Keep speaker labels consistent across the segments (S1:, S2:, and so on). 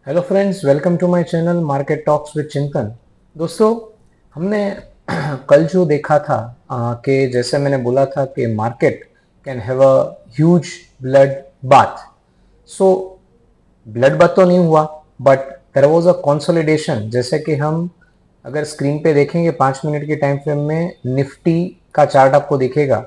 S1: Hello friends, welcome to my channel market talks with Chintan. दोस्तों, हमने कल जो देखा था कि जैसे मैंने बोला था कि market can have a huge blood bath. So blood bath तो नहीं हुआ, but there was a consolidation. जैसे कि हम अगर स्क्रीन पे देखेंगे 5 मिनट के टाइम फ्रेम में निफ्टी का चार्ट आपको दिखेगा,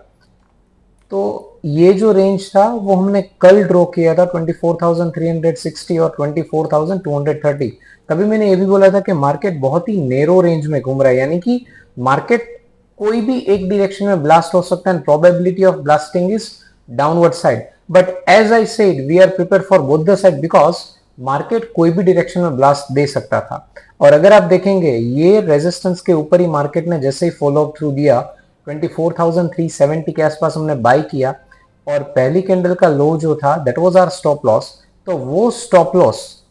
S1: तो ये जो रेंज था वो हमने कल ड्रॉ किया था 24,360 और 24,230। तभी मैंने ये भी बोला था कि मार्केट बहुत ही नैरो रेंज में घूम रहा है, यानी कि मार्केट कोई भी एक डायरेक्शन में ब्लास्ट हो सकता है and probability of blasting is downward side. But as I said, we are prepare for both the side because market कोई भी डायरेक्शन में ब्लास्ट दे सकता था। और अगर आप देखेंगे ये रेजिस्टेंस के ऊपर ही मार्केट ने जैसे ही फॉलो अप थ्रू दिया, 24,370 के आसपास हमने बाई किया और पहली कैंडल का लो जो था that was our stop loss. तो वो स्टॉप लॉस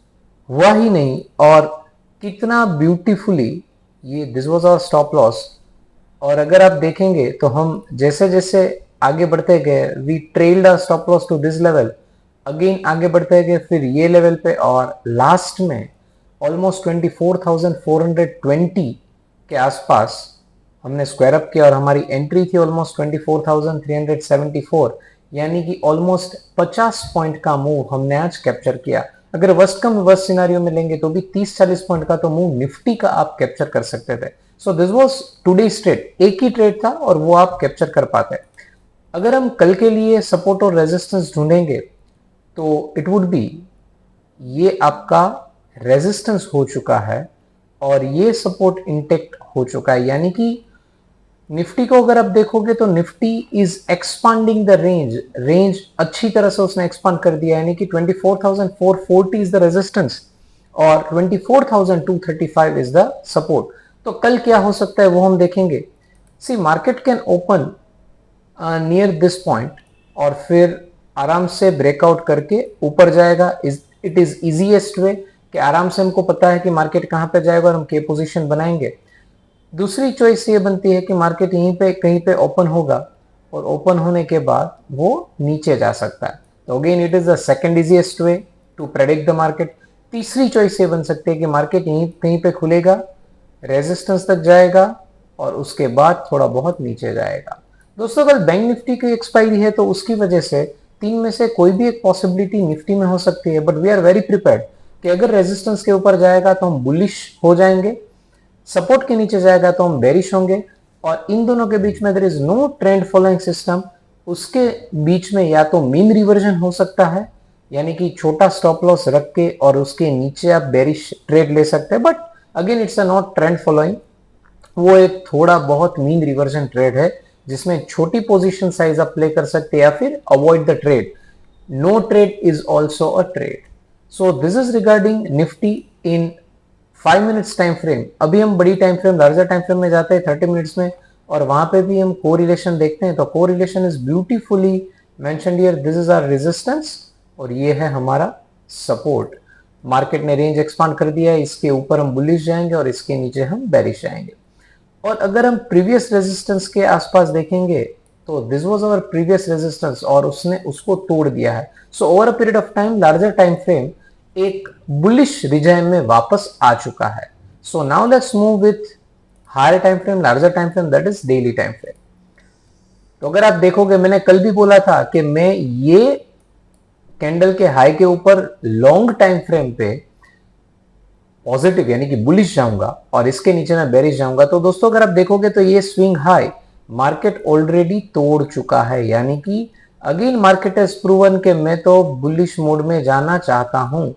S1: हुआ ही नहीं, और कितना ब्यूटीफुली ये this was our stop loss. और अगर आप देखेंगे तो हम जैसे जैसे आगे बढ़ते गए, we trailed our stop loss to this level, again आगे बढ़ते गए फिर ये लेवल पे, और लास्ट में ऑलमोस्ट 24,420 के आसपास हमने स्क्वायर अप किया और हमारी एंट्री थी ऑलमोस्ट 24,374, यानी कि ऑलमोस्ट 50 पॉइंट का मूव हमने आज कैप्चर किया। अगर वर्स्ट कम वर्स्ट सिनारियो में लेंगे तो भी 30-40 पॉइंट का तो मूव निफ्टी का आप कैप्चर कर सकते थे। So this was today's trade, एक ही ट्रेड था और वो आप कैप्चर कर पाते। अगर हम कल के लिए सपोर्ट और रेजिस्टेंस ढूंढेंगे तो इट वुड बी, ये आपका रेजिस्टेंस हो चुका है और ये सपोर्ट इंटेक्ट हो चुका है, यानी कि निफ्टी को अगर आप देखोगे तो Nifty is expanding the range अच्छी तरह से उसने एक्सपांड कर दिया, यानी कि 24,440 इज द रेजिस्टेंस और 24,235 इज द सपोर्ट। तो कल क्या हो सकता है वो हम देखेंगे। See, market can open near this point और फिर आराम से ब्रेकआउट करके ऊपर जाएगा। इट इज इजीएस्ट वे कि आराम से हमको पता है कि मार्केट कहां पे जाएगा और हम के पोजीशन बनाएंगे। दूसरी चॉइस ये बनती है कि मार्केट यहीं पे कहीं पे ओपन होगा और ओपन होने के बाद वो नीचे जा सकता है। तो again it is the second easiest way to predict the market. तीसरी चॉइस ये बन सकती है कि मार्केट यहीं कहीं पे खुलेगा, रेजिस्टेंस तक जाएगा और उसके बाद थोड़ा बहुत नीचे जाएगा। दोस्तों, कल बैंक निफ्टी की एक्सपायरी है तो उसकी वजह से तीन में से कोई भी एक पॉसिबिलिटी निफ्टी में हो सकती है, but we are very prepared कि अगर रेजिस्टेंस के ऊपर जाएगा तो हम बुलिश हो जाएंगे, सपोर्ट के नीचे जाएगा तो हम बेरिश होंगे, और इन दोनों के बीच में there is no trend following system. उसके बीच में या तो मीन रिवर्जन हो सकता है, यानी कि छोटा स्टॉप लॉस रख के और उसके नीचे आप बेरिश ट्रेड ले सकते हैं, but again it's a not trend following. वो एक थोड़ा बहुत मीन रिवर्जन ट्रेड है जिसमें छोटी पोजीशन साइज आप प्ले कर सकते हैं या फिर avoid the trade. No trade is also a trade. So this is regarding Nifty in 5 minutes time frame. अभी हम बड़ी time frame, larger time frame में जाते हैं 30 मिनट्स में, और वहां पे भी हम कोरिलेशन देखते हैं। तो correlation is beautifully mentioned here. This is our resistance और ये है हमारा सपोर्ट। मार्केट ने रेंज एक्सपांड कर दिया है, इसके ऊपर हम बुलिश जाएंगे और इसके नीचे हम बेरिश जाएंगे। और अगर हम प्रीवियस रेजिस्टेंस के आसपास देखेंगे तो this was our previous resistance और उसने उसको तोड़ दिया है। So over a period of time, larger time frame एक बुलिश रिजाइम में वापस आ चुका है। So now let's move with higher time frame, larger time frame, that is daily time frame. तो अगर आप देखोगे, मैंने कल भी बोला था कि मैं ये कैंडल के हाई के ऊपर लॉन्ग टाइम फ्रेम पे पॉजिटिव यानी कि बुलिश जाऊंगा और इसके नीचे मैं बेरिश जाऊंगा। तो दोस्तों, अगर आप देखोगे तो ये स्विंग हाई मार्केट ऑलरेडी तोड़ चुका है, यानी कि अगेन मार्केट हैज प्रूवन कि मैं तो बुलिश मोड में जाना चाहता हूं।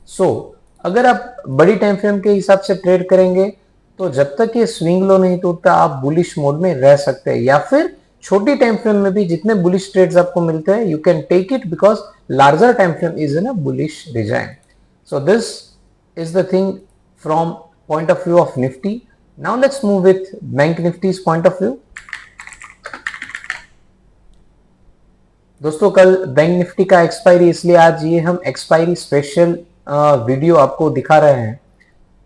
S1: सो अगर आप बड़ी टाइम फ्रेम के हिसाब से ट्रेड करेंगे तो जब तक ये स्विंग लो नहीं टूटता आप बुलिश मोड में रह सकते हैं, या फिर छोटी टाइम फ्रेम में भी जितने बुलिश ट्रेड्स आपको मिलते हैं you can take it because larger time frame is in a bullish design. So this is the thing from point of view of Nifty. Now let's move with Bank Nifty's point of view. दोस्तों, कल bank Nifty का expiry, इसलिए आज ये हम expiry special video आपको दिखा रहे हैं।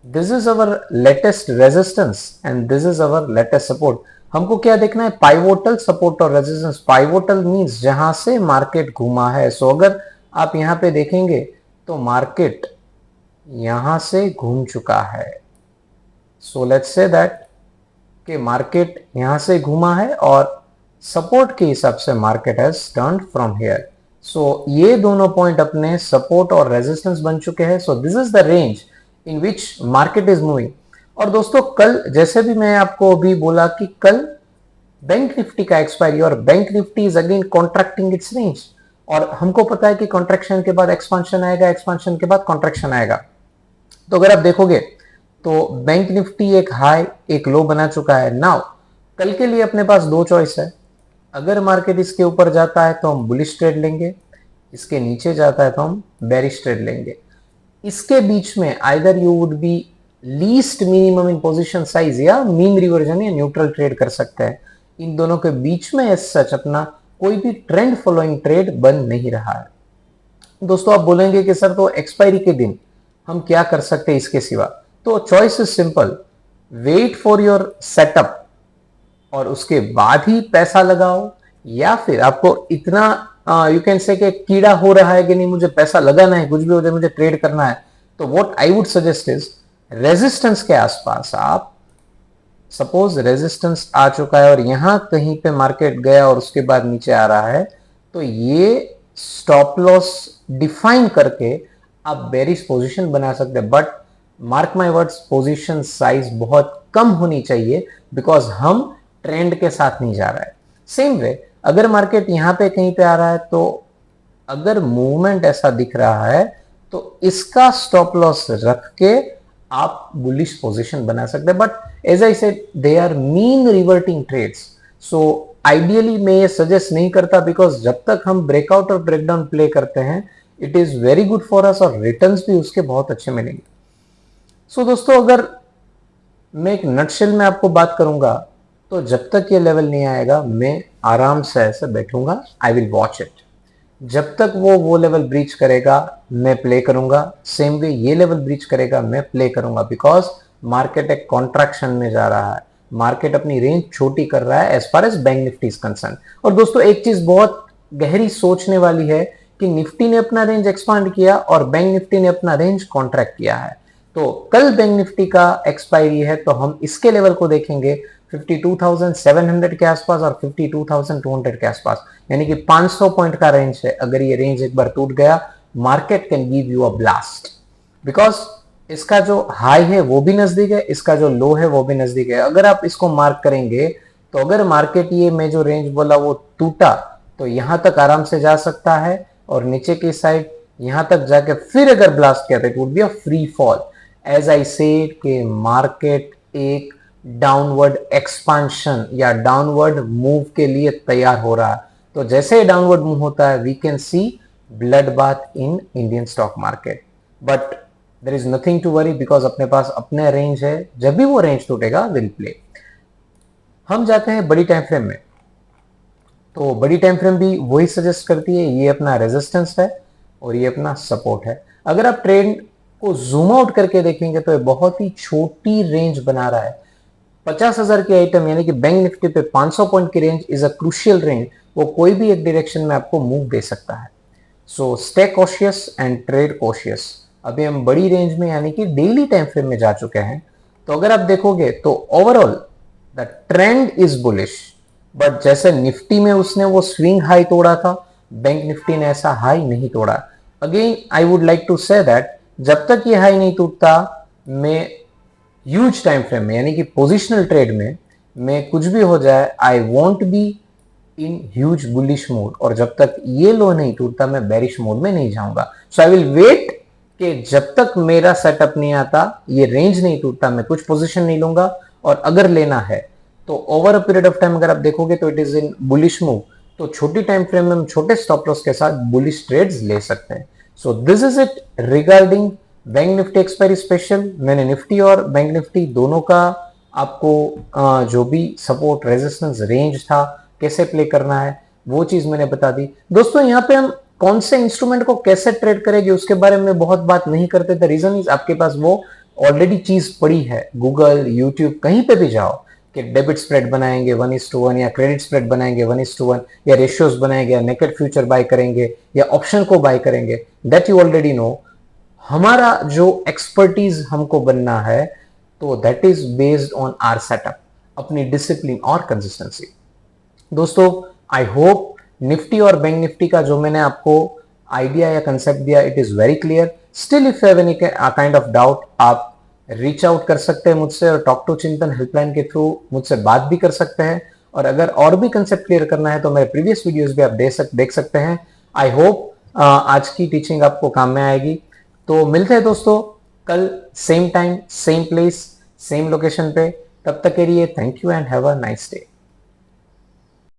S1: This is our latest resistance and this is our latest support. हमको क्या देखना है? पाइवोटल सपोर्ट और रेजिस्टेंस। पाइवोटल मींस जहां से मार्केट घूमा है। सो अगर आप यहां पे देखेंगे तो मार्केट यहां से घूम चुका है। सो लेट्स से दैट कि मार्केट यहां से घूमा है और सपोर्ट के हिसाब से market has turn from here. So ये दोनों पॉइंट अपने सपोर्ट और रेजिस्टेंस बन चुके हैं। सो this is the range in which market is moving. और दोस्तों कल जैसे भी मैं आपको अभी बोला कि कल बैंक निफ्टी का एक्सपायरी और bank Nifty is again contracting it's range, और हमको पता है कि कॉन्ट्रैक्शन के बाद एक्सपांशन आएगा, एक्सपांशन के बाद कॉन्ट्रैक्शन आएगा। तो अगर आप देखोगे तो बैंक निफ्टी एक हाई एक लो बना चुका है। नाउ कल के लिए अपने पास दो चॉइस है। अगर मार्केट इसके ऊपर जाता है तो हम बुलिश ट्रेड लेंगे, इसके नीचे जाता है तो हम बेरिश ट्रेड लेंगे। इसके बीच में either you would be least minimum in position size या मीन रिवर्जन या न्यूट्रल ट्रेड कर सकते हैं। इन दोनों के बीच में एज सच अपना कोई भी ट्रेंड फॉलोइंग ट्रेड बन नहीं रहा है। दोस्तों आप बोलेंगे कि सर तो एक्सपायरी के दिन हम क्या कर सकते हैं इसके सिवा? तो choice is simple, wait for your setup और उसके बाद ही पैसा लगाओ, या फिर आपको इतना यू कैन से कि कीड़ा हो रहा है कि नहीं मुझे पैसा लगाना है, कुछ भी हो जाए मुझे ट्रेड करना है, तो what I would suggest is resistance के आसपास आप, सपोज रेजिस्टेंस आ चुका है और यहां कहीं पे मार्केट गया और उसके बाद नीचे आ रहा है, तो ये स्टॉप लॉस डिफाइन करके आप बेरिश पोजीशन बना सकते हैं। But mark my words, position size बहुत कम होनी चाहिए, बिकॉज हम ट्रेंड के साथ नहीं जा रहा है। सेम वे अगर मार्केट यहां पे कहीं पे आ रहा है, तो अगर मूवमेंट ऐसा दिख रहा है तो इसका स्टॉप लॉस रख के आप बुलिश पोजीशन बना सकते हैं। But as I said they are mean reverting trades, so ideally मैं ये सजेस्ट नहीं करता, बिकॉज जब तक हम ब्रेकआउट और ब्रेकडाउन प्ले करते हैं it is very good for us और रिटर्न्स भी उसके बहुत अच्छे मिलेंगे। सो दोस्तों अगर मैं एक नटशेल में आपको बात करूंगा, तो जब तक ये लेवल नहीं आएगा मैं आराम से ऐसे बैठूंगा, आई विल वॉच इट। जब तक वो लेवल ब्रीच करेगा मैं प्ले करूंगा, सेम वे ये लेवल ब्रीच करेगा मैं प्ले करूंगा, बिकॉज मार्केट एक कॉन्ट्रैक्शन में जा रहा है, मार्केट अपनी रेंज छोटी कर रहा है as far as bank Nifty is concern. और दोस्तों एक चीज बहुत गहरी सोचने वाली है कि निफ्टी ने अपना रेंज एक्सपांड किया और बैंक निफ्टी ने अपना रेंज कॉन्ट्रैक्ट किया है। तो कल बैंक निफ्टी का एक्सपायरी है तो हम इसके लेवल को देखेंगे 52,700 के आसपास और 52,200 के आसपास, यानी कि 500 पॉइंट का रेंज है। अगर ये रेंज एक बार टूट गया market can give you a blast, because इसका जो हाई है वो भी नजदीक है, इसका जो लो है वो भी नजदीक है। अगर आप इसको मार्क करेंगे तो अगर मार्केट ये मैं जो रेंज बोला वो टूटा तो यहां तक आराम से जा सकता है, और नीचे की साइड यहां तक जाके फिर अगर ब्लास्ट किया तो it would be a free fall. As I said कि मार्केट एक डाउनवर्ड एक्सपांशन या डाउनवर्ड मूव के लिए तैयार हो रहा है। तो जैसे डाउनवर्ड मूव होता है we can see blood bath in Indian stock market, but there is nothing to worry because अपने पास अपने रेंज है, जब भी वो रेंज टूटेगा विल प्ले। हम जाते हैं बड़ी टाइम फ्रेम में, तो बड़ी टाइम फ्रेम भी वही सजेस्ट करती है, ये अपना रेजिस्टेंस है और ये अपना सपोर्ट है। अगर आप ट्रेंड को जूम आउट करके देखेंगे तो ये बहुत ही छोटी रेंज बना रहा है। 50,000 की आइटम यानी कि बैंक निफ्टी पे 500 पॉइंट की range is a crucial range, वो कोई भी एक डायरेक्शन में आपको मूव दे सकता है। So stay cautious and trade cautious. अभी हम बड़ी रेंज में यानी कि डेली टाइम फ्रेम में जा चुके हैं, तो अगर आप देखोगे तो overall the trend is bullish, but जैसे निफ्टी में उसने वो स्विंग हाई तोड़ा था, बैंक निफ्टी ने ऐसा हाई नहीं तोड़ा। Again I would like to say that जब तक ये हाई नहीं टूटता मैं ह्यूज टाइम फ्रेम में यानी कि पोजिशनल ट्रेड में मैं कुछ भी हो जाए I want be in huge bullish mode, और जब तक ये लो नहीं टूटता मैं बेरिश मोड में नहीं जाऊंगा। सो आई विल वेट कि जब तक मेरा सेटअप नहीं आता, ये रेंज नहीं टूटता, मैं कुछ पोजीशन नहीं लूंगा। और अगर लेना है तो over a period of time अगर आप देखोगे तो it is in bullish move, तो छोटी टाइम फ्रेम में हम छोटे स्टॉप लॉस के साथ बुलिश ट्रेड्स ले सकते हैं। सो this is it regarding bank Nifty expiry special. मैंने निफ्टी और बैंक निफ्टी दोनों का आपको जो भी सपोर्ट रेजिस्टेंस रेंज था कैसे प्ले करना है वो चीज मैंने बता दी। दोस्तों यहाँ पे हम कौन से इंस्ट्रूमेंट को कैसे ट्रेड करेंगे उसके बारे में बहुत बात नहीं करते। द रीजन इज आपके पास वो ऑलरेडी चीज पड़ी है, गूगल यूट्यूब कहीं पे भी जाओ कि डेबिट स्प्रेड बनाएंगे 1:1 या क्रेडिट स्प्रेड बनाएंगे 1:1 या रेशियोज बनाएंगे या नेकेड फ्यूचर बाय करेंगे या ऑप्शन को बाय करेंगे, दैट यू ऑलरेडी नो। हमारा जो एक्सपर्टीज हमको बनना है, तो that is based on our setup, अपनी डिसिप्लिन और कंसिस्टेंसी। दोस्तों, आई होप निफ्टी और बैंक निफ्टी का जो मैंने आपको आइडिया या कंसेप्ट दिया, it is very clear. Still if you have any kind of doubt, आप रीच आउट कर सकते हैं मुझसे, और टॉक टू चिंतन हेल्पलाइन के थ्रू मुझसे बात भी कर सकते हैं। और अगर और भी कंसेप्ट क्लियर करना है तो मेरे प्रीवियस वीडियोस भी आप देख सकते हैं। आई होप आज की टीचिंग आपको काम में आएगी। तो मिलते हैं दोस्तों कल, same time same place same location पे। तब तक के लिए thank you and have a nice day.